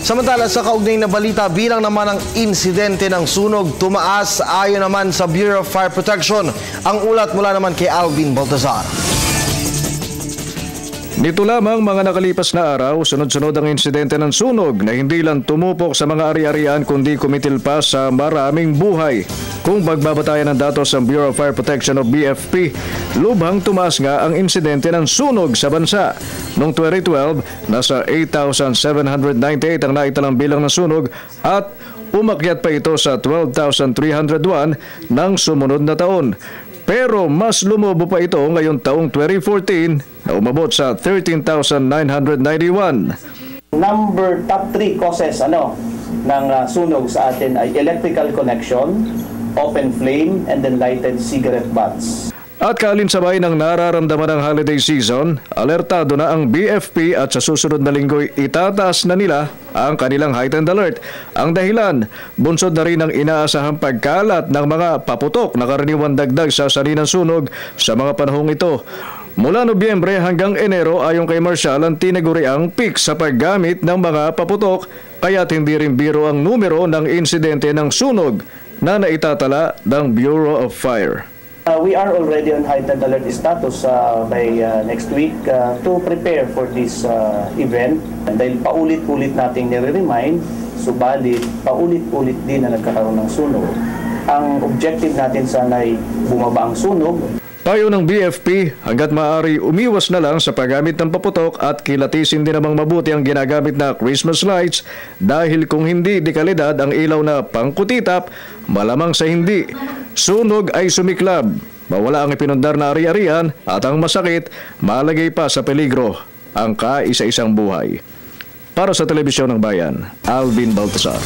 Samantala sa kaugnay na balita, bilang naman ang insidente ng sunog tumaas ayon naman sa Bureau of Fire Protection. Ang ulat mula naman kay Alvin Baltazar. Nito lamang mga nakalipas na araw, sunod-sunod ang insidente ng sunog na hindi lang tumupok sa mga ari-arian kundi kumitil pa sa maraming buhay. Kung pagbabatayan ng datos ng Bureau of Fire Protection o BFP, lubhang tumaas nga ang insidente ng sunog sa bansa. Noong 2012, nasa 8,798 ang naitalang bilang ng sunog at umakyat pa ito sa 12,301 ng sumunod na taon. Pero mas lumobo pa ito ngayong taong 2014 na umabot sa 13,991. Top 3 causes ng sunog sa atin ay electrical connection, open flame, and then lighted cigarette butts. At kalinsabay ng nararamdaman ng holiday season, alertado na ang BFP at sa susunod na linggo'y itataas na nila ang kanilang heightened alert. Ang dahilan, bunsod na rin ang inaasahang pagkalat ng mga paputok na karaniwang dagdag sa salinang sunog sa mga panahong ito. Mula Nobyembre hanggang Enero ayon kay Marshall ang tinaguriang peak sa paggamit ng mga paputok, kaya't hindi rin biro ang numero ng insidente ng sunog na naitatala ng Bureau of Fire. We are already on heightened alert status by next week to prepare for this event. Dahil paulit-ulit nating nire-remind, subalit paulit-ulit din na nagkakaroon ng sunog. Ang objective natin sana ay bumaba ang sunog. Payo ng BFP, hanggat maaari umiwas na lang sa paggamit ng paputok at kilatisin din namang mabuti ang ginagamit na Christmas lights dahil kung hindi dekalidad ang ilaw na pangkutitap, malamang sa hindi. Sunog ay sumiklab, mawala ang ipinundar na ari-arian at ang masakit, malagay pa sa peligro ang kaisa-isang buhay. Para sa Telebisyon ng Bayan, Alvin Baltazar.